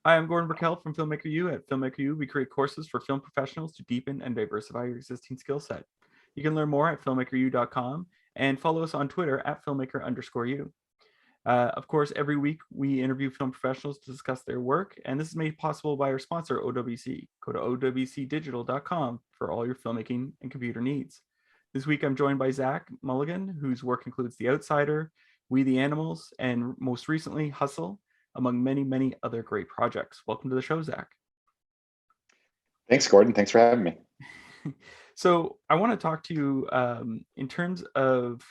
Hi, I'm Gordon Burkell from Filmmaker U. At Filmmaker U, we create courses for film professionals to deepen and diversify your existing skill set. You can learn more at filmmakeru.com and follow us on Twitter at filmmaker_u. Of course, every week we interview film professionals to discuss their work, and this is made possible by our sponsor, OWC. Go to owcdigital.com for all your filmmaking and computer needs. This week I'm joined by Zak Mulligan, whose work includes The Outsider, We the Animals, and most recently, Hustle, among many, many other great projects. Welcome to the show, Zak. Thanks, Gordon. Thanks for having me. So I want to talk to you in terms of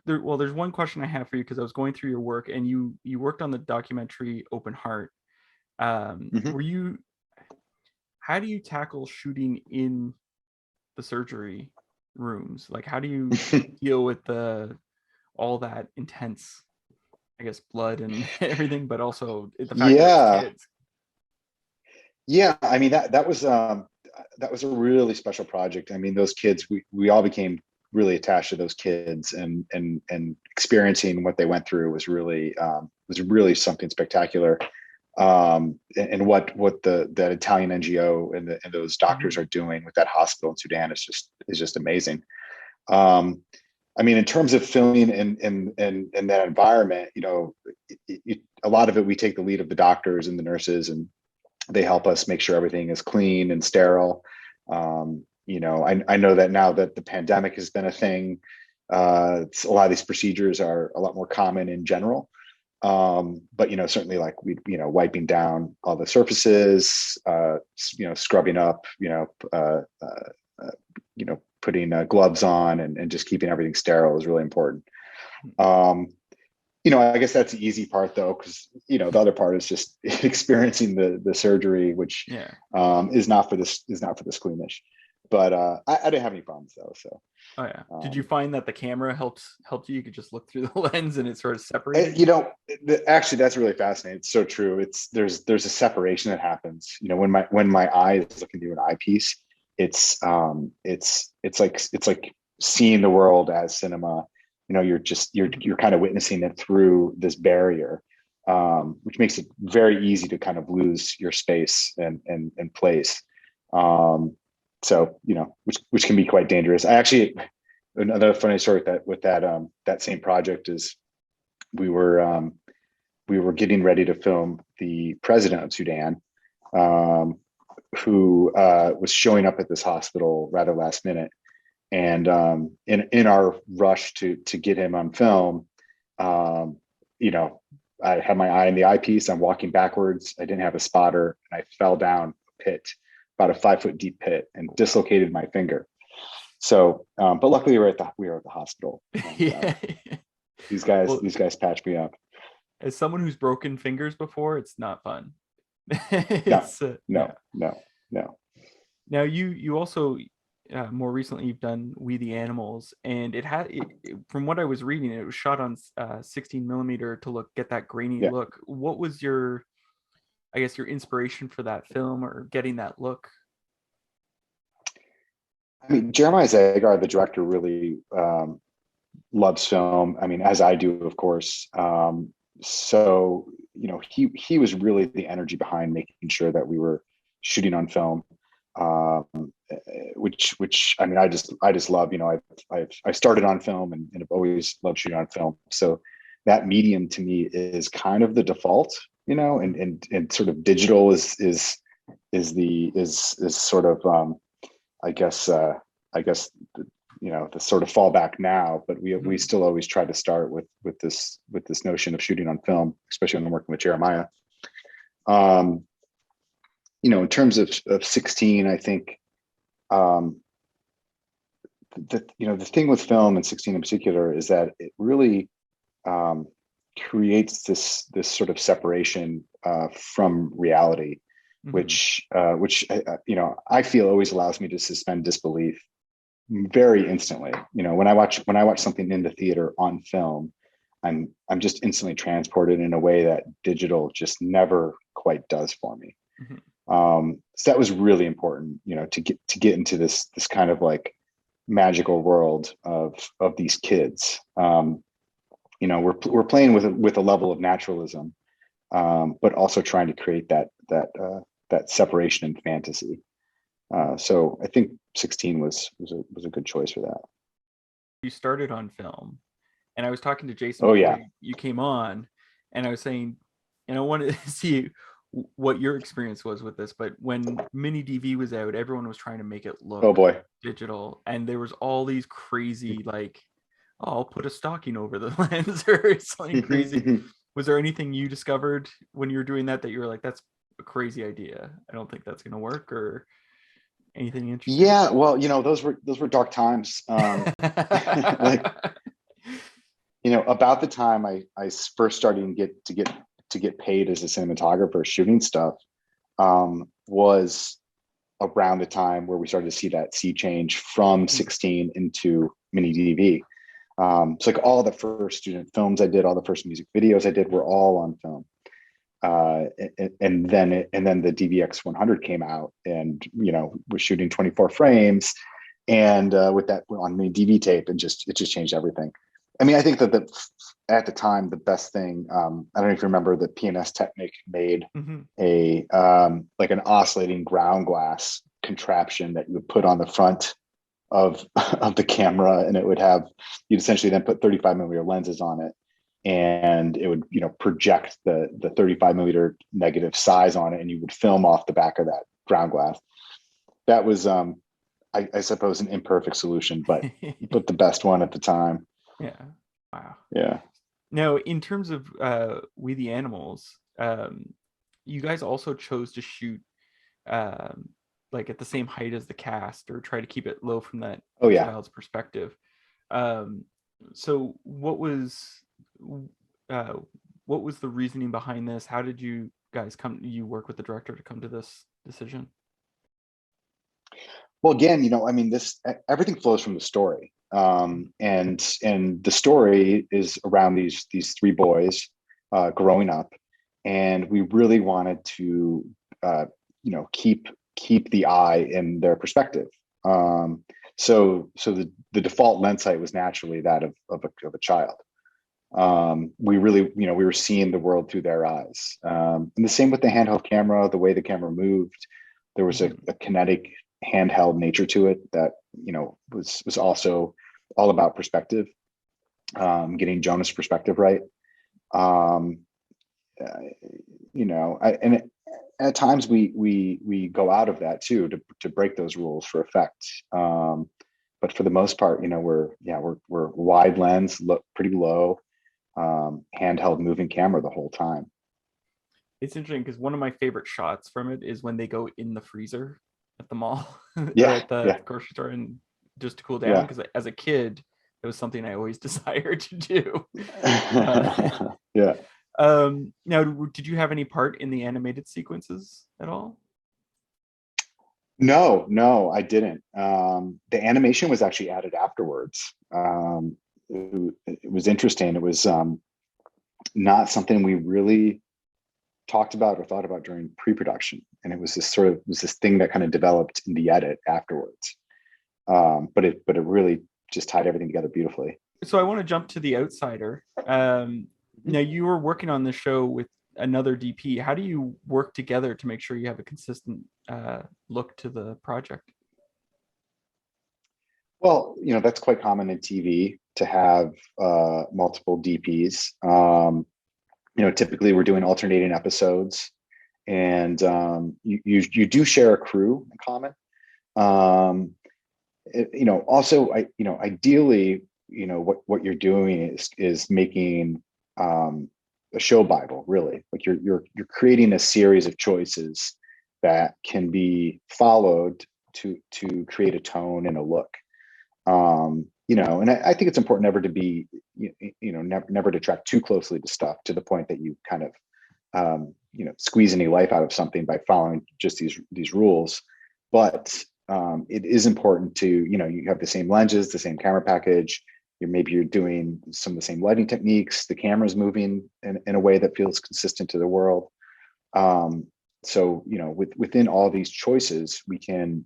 there's one question I have for you because I was going through your work and you worked on the documentary Open Heart. How do you tackle shooting in the surgery rooms? Like, how do you deal with all that intense, I guess, blood and everything, but also the fact that it's kids? Yeah, I mean that was a really special project. I mean, those kids, we all became really attached to those kids, and experiencing what they went through was really something spectacular. And what that Italian NGO and those doctors are doing with that hospital in Sudan is just amazing. I mean, in terms of filming in that environment, a lot of it, we take the lead of the doctors and the nurses, and they help us make sure everything is clean and sterile. I know that now that the pandemic has been a thing, a lot of these procedures are a lot more common in general. But certainly, like wiping down all the surfaces, scrubbing up, putting gloves on and just keeping everything sterile is really important. I guess that's the easy part, though, because the other part is just experiencing the surgery, which is not for the squeamish. But I didn't have any problems, though. So. Oh yeah. Did you find that the camera helped you? You could just look through the lens and it sort of separated? Actually, that's really fascinating. It's so true. There's a separation that happens. When my eye is looking through an eyepiece, it's like seeing the world as cinema. You're kind of witnessing it through this barrier, which makes it very easy to kind of lose your space and place. So which can be quite dangerous. Another funny story with that same project is we were getting ready to film the president of Sudan, who was showing up at this hospital rather last minute. And in our rush to get him on film, I had my eye in the eyepiece. I'm walking backwards. I didn't have a spotter, and I fell down a pit, about a 5-foot deep pit, and dislocated my finger. So, but luckily we were at the hospital. And, these guys patched me up. As someone who's broken fingers before, it's not fun. No. Now you also. More recently, you've done We the Animals, and from what I was reading, it was shot on 16 millimeter to get that grainy look. What was your inspiration for that film or getting that look? I mean, Jeremiah Zagar, the director, really loves film. I mean, as I do, of course. So he was really the energy behind making sure that we were shooting on film. Which I mean, I just love. I started on film and have always loved shooting on film. So that medium to me is kind of the default, and sort of digital is sort of I guess the sort of fallback now. But we still always try to start with this notion of shooting on film, especially when I'm working with Jeremiah. In terms of 16, I think the thing with film and 16 in particular is that it really creates this sort of separation from reality, which I feel always allows me to suspend disbelief very instantly. When I watch something in the theater on film, I'm just instantly transported in a way that digital just never quite does for me. So that was really important, to get into this kind of like magical world of these kids. We're playing with a level of naturalism but also trying to create that separation and fantasy. So I think 16 was a good choice for that. You started on film, and I was talking to Jason Oh before yeah. you came on, and I was saying, and I wanted to see what your experience was with this. But when MiniDV was out, everyone was trying to make it look Oh boy. digital, and there was all these crazy like, oh, I'll put a stocking over the lens or something crazy. Was there anything you discovered when you were doing that you were like, that's a crazy idea, I don't think that's gonna work, or anything interesting? Yeah, well, those were dark times. Like, about the time I first started to get paid as a cinematographer shooting stuff, was around the time where we started to see that sea change from 16 into MiniDV. So like all the first student films I did, all the first music videos I did were all on film. And then the DVX 100 came out, and was shooting 24 frames, and with that on MiniDV tape, and it just changed everything. I mean, I think that at the time the best thing, I don't know if you remember, that PM EST Technic made a like an oscillating ground glass contraption that you would put on the front of the camera, and you'd essentially then put 35 millimeter lenses on it, and it would project the 35 millimeter negative size on it, and you would film off the back of that ground glass. That was I suppose an imperfect solution, but the best one at the time. Yeah. Wow. Yeah. Now, in terms of We the Animals, you guys also chose to shoot like at the same height as the cast, or try to keep it low from that Oh yeah. child's perspective. So what was the reasoning behind this? How did you guys work with the director to come to this decision? Well, again, I mean, everything flows from the story. And the story is around these three boys growing up, and we really wanted to keep the eye in their perspective. So the default lens height was naturally that of a child. We really, we were seeing the world through their eyes. And the same with the handheld camera, the way the camera moved. There was a kinetic handheld nature to it that was also all about perspective, getting Jonah's perspective right. And at times we go out of that too to break those rules for effect. But for the most part, we're wide lens, look pretty low, handheld moving camera the whole time. It's interesting because one of my favorite shots from it is when they go in the freezer at the mall or Yeah, at the grocery store, and just to cool down, because as a kid it was something I always desired to do. Yeah. Now, did you have any part in the animated sequences at all? No, I didn't. The animation was actually added afterwards. It was interesting. It was not something we really talked about or thought about during pre-production, and it was this thing that kind of developed in the edit afterwards. But it really just tied everything together beautifully. So I want to jump to The Outsider. Now, you were working on this show with another DP. How do you work together to make sure you have a consistent look to the project? Well, that's quite common in TV to have multiple DPs. Typically we're doing alternating episodes, and you do share a crew in common. Also, ideally, what you're doing is making a show Bible, really. Like you're creating a series of choices that can be followed to create a tone and a look. And I think it's important never to be, never to track too closely to stuff to the point that you kind of, squeeze any life out of something by following just these rules. But it is important to, you have the same lenses, the same camera package. You're doing some of the same lighting techniques. The camera's moving in a way that feels consistent to the world. So within all these choices, we can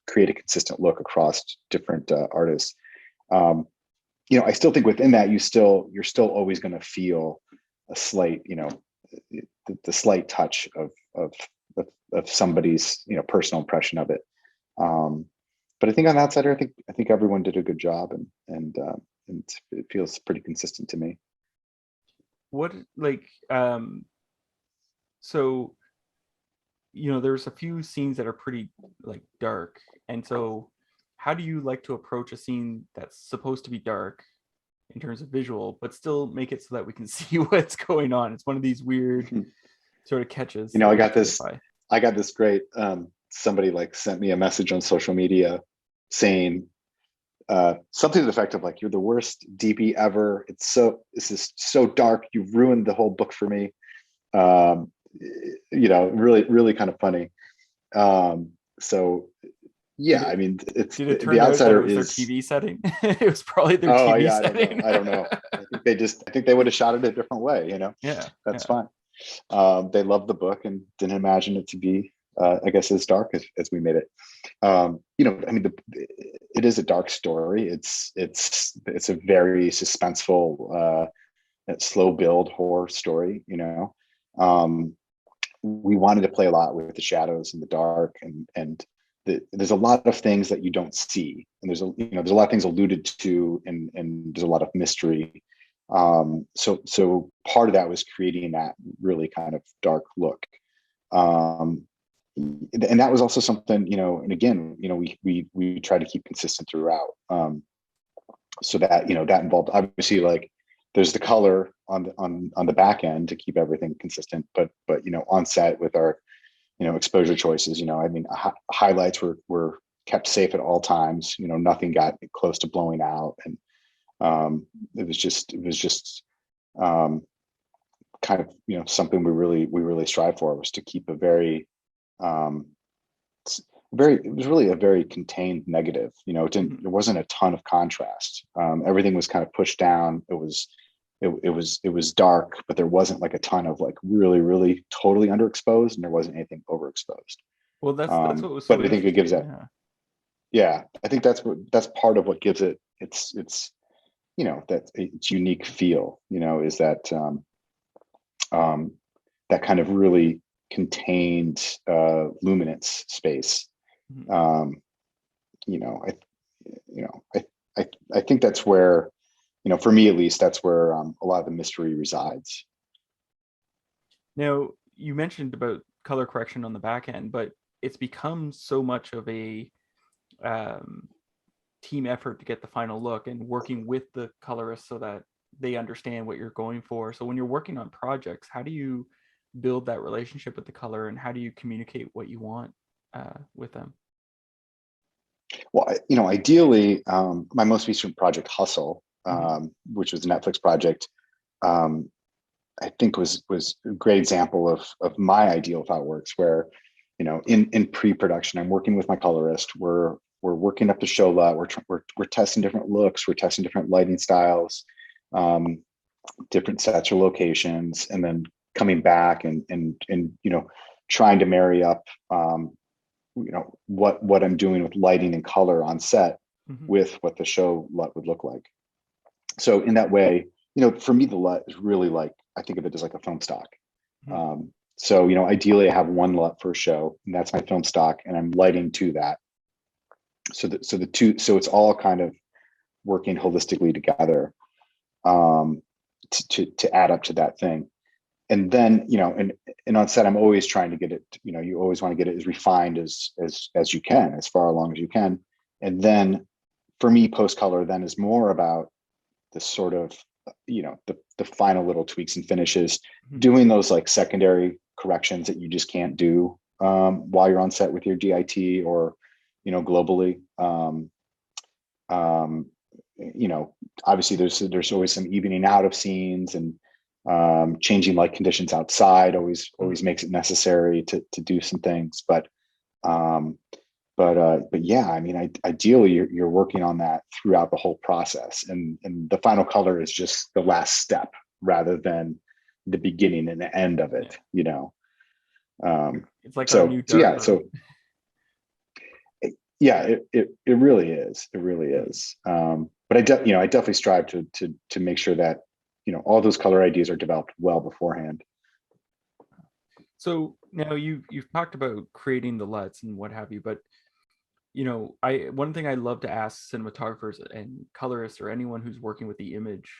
create a consistent look across different artists. I still think within that you're still always going to feel a slight the slight touch of somebody's, you know, personal impression of it. But I think on that side, I think everyone did a good job, and it feels pretty consistent to me. What, like, so, you know, there's a few scenes that are pretty like dark, and so how do you like to approach a scene that's supposed to be dark in terms of visual, but still make it so that we can see what's going on? It's one of these weird sort of catches. You know, that I you got have to this. identify. I got this great. Somebody like sent me a message on social media saying something to the effect of like, "You're the worst DP ever. This is so dark. You've ruined the whole book for me." You know, really kind of funny. So yeah, I mean, it's Did it turn The out that it Outsider was their is. TV setting? It was probably their Oh TV yeah, setting. I don't know. I think they would have shot it a different way. You know, Yeah, that's yeah. fine. They loved the book and didn't imagine it to be, I guess, as dark as we made it. You know, I mean, it is a dark story. It's a very suspenseful, slow build horror story. You know, we wanted to play a lot with the shadows and the dark, and there's a lot of things that you don't see, and there's a lot of things alluded to, and there's a lot of mystery. So part of that was creating that really kind of dark look. And that was also something, you know, and again, you know, we try to keep consistent throughout. So that, you know, that involved obviously, like, there's the color on the back end to keep everything consistent, but you know, on set with our, you know, exposure choices, you know, I mean, highlights were kept safe at all times. You know, nothing got close to blowing out, and it was just kind of, you know, something we really strive for, was to keep a very it was really a very contained negative. You know, there wasn't a ton of contrast. Everything was kind of pushed down. It was dark, but there wasn't like a ton of like really totally underexposed, and there wasn't anything overexposed. Well, that's what was so But I think it gives interesting. that. Yeah, I think that's part of what gives it its you know, that its unique feel. You know, is that that kind of really contained luminance space. You know, I think that's where, you know, for me at least, that's where a lot of the mystery resides. Now, you mentioned about color correction on the back end, but it's become so much of a team effort to get the final look, and working with the colorists so that they understand what you're going for. So when you're working on projects, how do you build that relationship with the color, and how do you communicate what you want with them? Well, you know, ideally, my most recent project, Hustle, which was a Netflix project, I think was a great example of my ideal of how it works, where, you know, in pre-production, I'm working with my colorist. We're working up the show lot. We're testing different looks. We're testing different lighting styles, different sets or locations, and then coming back and you know, trying to marry up, you know, what I'm doing with lighting and color on set with what the show LUT would look like. So in that way, you know, for me, the LUT is really like, I think of it as like a film stock. So, you know, ideally I have one LUT per show, and that's my film stock, and I'm lighting to that. So it's all kind of working holistically together to add up to that thing. And then, you know, and on set, I'm always trying to get it, you know, you always want to get it as refined as you can, as far along as you can. And then for me, post color then is more about the sort of, you know, the final little tweaks and finishes, doing those like secondary corrections that you just can't do while you're on set with your DIT, or, you know, globally. You know, obviously there's always some evening out of scenes, and changing light conditions outside always makes it necessary to do some things. But yeah, I mean, ideally you're working on that throughout the whole process, and the final color is just the last step rather than the beginning and the end of it. You know, it's like our new dark room. Yeah, it really is. It really is. But I definitely strive to make sure that, you know, all those color ideas are developed well beforehand. So now you've talked about creating the LUTs and what have you, but I one thing I love to ask cinematographers and colorists or anyone who's working with the image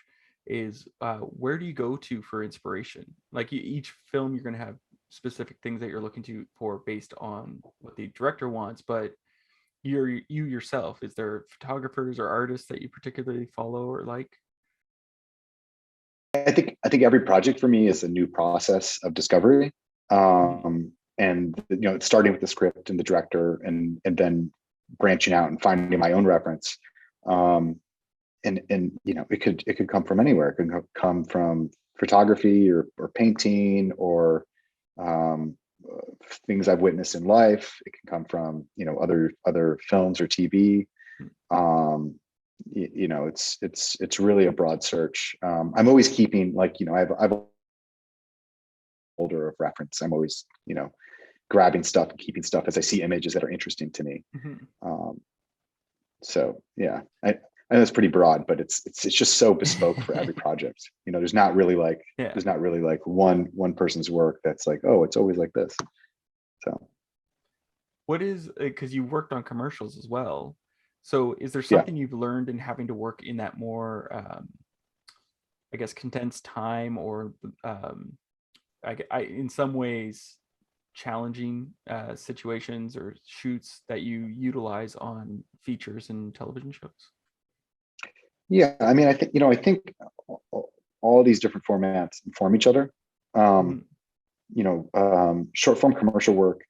is where do you go to for inspiration? Like each film, you're going to have specific things that you're looking to for based on what the director wants, but you yourself, is there photographers or artists that you particularly follow or like? I think every project for me is a new process of discovery. Mhm. And it's starting with the script and the director, and then branching out and finding my own reference. And it could come from anywhere. It could come from photography or painting or um, things I've witnessed in life. It can come from other films or TV. It's really a broad search. I'm always keeping, like, I've folder of reference. I'm always grabbing stuff and keeping stuff as I see images that are interesting to me. Mhm. Um, so yeah, I know it's pretty broad, but it's just so bespoke for every project. There's not really like Yeah. one person's work that's like, oh, it's always like this. So What is, because you worked on commercials as well. So is there yeah, something you've learned in having to work in that more, I guess, condensed time or in some ways challenging situations or shoots that you utilize on features and television shows? yeah. I mean, I think all these different formats inform each other. Mhm. Um, Short form commercial work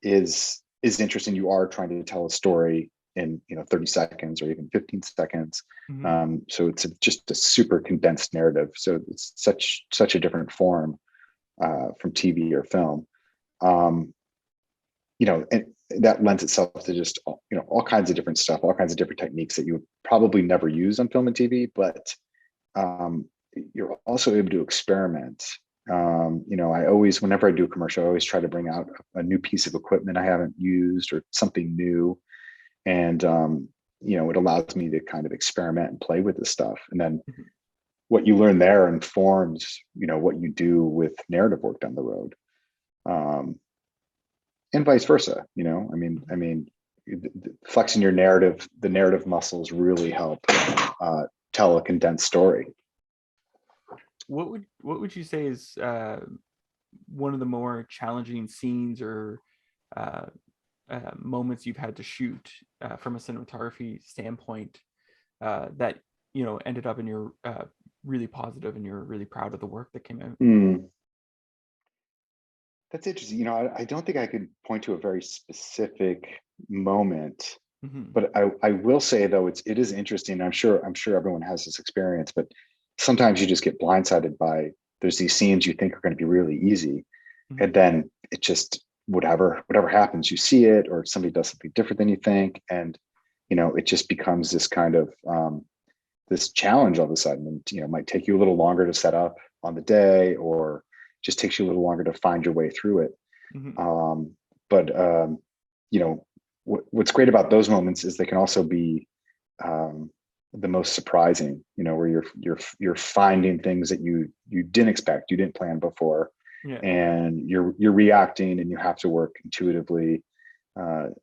is interesting. You are trying to tell a story in 30 seconds or even 15 seconds. Mhm. So it's just a super condensed narrative. So it's such a different form from TV or film. Um, and that lends itself to just all kinds of different stuff, all kinds of different techniques that you would probably never use on film and TV, but um, you're also able to experiment. I always, whenever I do a commercial, I always try to bring out a new piece of equipment I haven't used or something new. And, it allows me to kind of experiment and play with this stuff. And then Mhm. what you learn there informs, what you do with narrative work down the road. Um, and vice versa, Mhm. flexing the narrative muscles really help tell a condensed story. What would you say is one of the more challenging scenes or uh, moments you've had to shoot from a cinematography standpoint that ended up in your really positive and you're really proud of the work that came out? Mm, that's interesting. I don't think I could point to a very specific moment, Hmm. but I will say, though, it is interesting. I'm sure everyone has this experience, but sometimes you just get blindsided by, there's these scenes you think are going to be really easy, Hmm. and then it just, whatever happens, you see it, or somebody does something different than you think, and it just becomes this kind of this challenge all of a sudden. And it might take you a little longer to set up on the day, or just takes you a little longer to find your way through it. Hmm. But what's great about those moments is they can also be um, the most surprising. Where you're finding things that you didn't expect, you didn't plan before, Yeah. and you're reacting, and you have to work intuitively to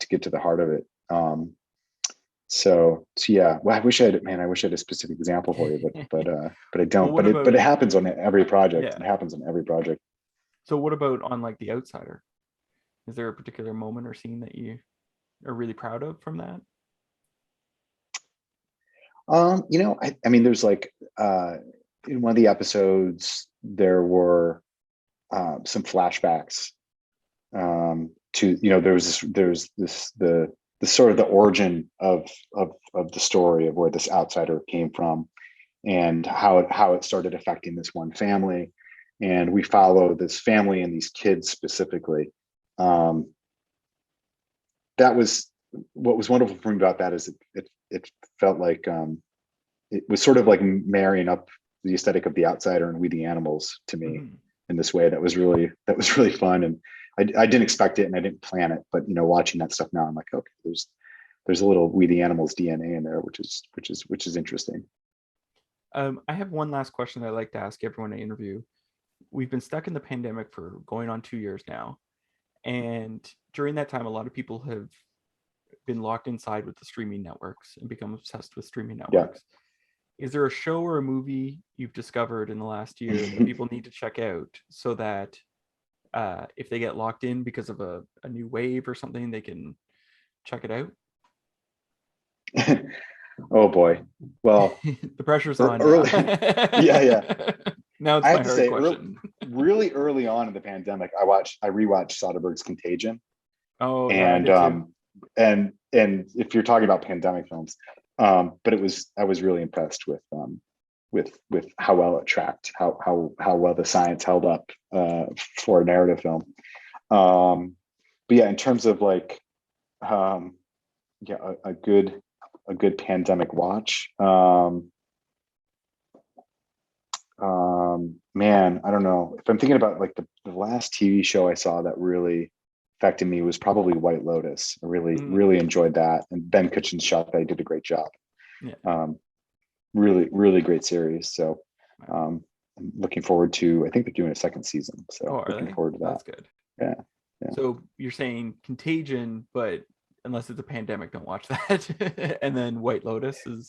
get to the heart of it. So yeah, well, I wish I had a specific example for you, but I Well, don't. what But about, it happens on every project. yeah. It happens on every project. So what about on like The Outsider? Is there a particular moment or scene that you are really proud of from that? I mean, there's like in one of the episodes there were some flashbacks to there's this the sort of the origin of the story of where this outsider came from, and how it started affecting this one family, and we follow this family and these kids specifically. Um, that was what was wonderful for me about that, is it felt like it was sort of like marrying up the aesthetic of The Outsider and We the Animals to me Hmm. in this way. That was really fun, and I didn't expect it and I didn't plan it, but watching that stuff now, I'm like, okay, there's a little We the Animals DNA in there, which is interesting. I have one last question that I like to ask everyone I interview. we've been stuck in the pandemic for going on 2 years now. And during that time, a lot of people have been locked inside with the streaming networks and become obsessed with streaming Yeah. networks. Is there a show or a movie you've discovered in the last year that people need to check out so that if they get locked in because of a new wave or something, they can check it out? Oh boy. Well, The pressure's on now. early, yeah. Now it's I my have to hard say, question. really early on in the pandemic, I rewatched Soderbergh's Contagion, Oh yeah, I and did too. and if you're talking about pandemic films, but I was really impressed with how well it tracked, how well the science held up for a narrative film. But yeah, in terms of like, yeah, a good pandemic watch. Man, I don't know. If I'm thinking about like the last TV show I saw that really affected me was probably White Lotus. I really enjoyed that, and Ben Kitchen's shot that. He did a great job. Yeah. Really great series. So I'm looking forward to. I think they're doing a second season. So looking forward to that. That's good. Yeah. So you're saying Contagion, but unless it's a pandemic, don't watch that. And then White Lotus is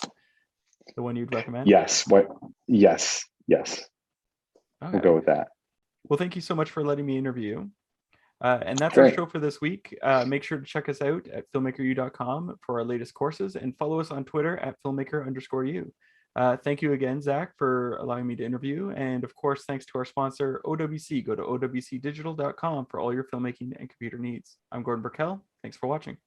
the one you'd recommend? Yes. Yes. Okay. We'll go with that. Well, thank you so much for letting me interview. And that's Great. our show for this week. Make sure to check us out at filmmakeru.com for our latest courses, and follow us on Twitter at filmmaker_you. Thank you again, Zak, for allowing me to interview. And of course, thanks to our sponsor, OWC. Go to owcdigital.com for all your filmmaking and computer needs. I'm Gordon Burkell. Thanks for watching.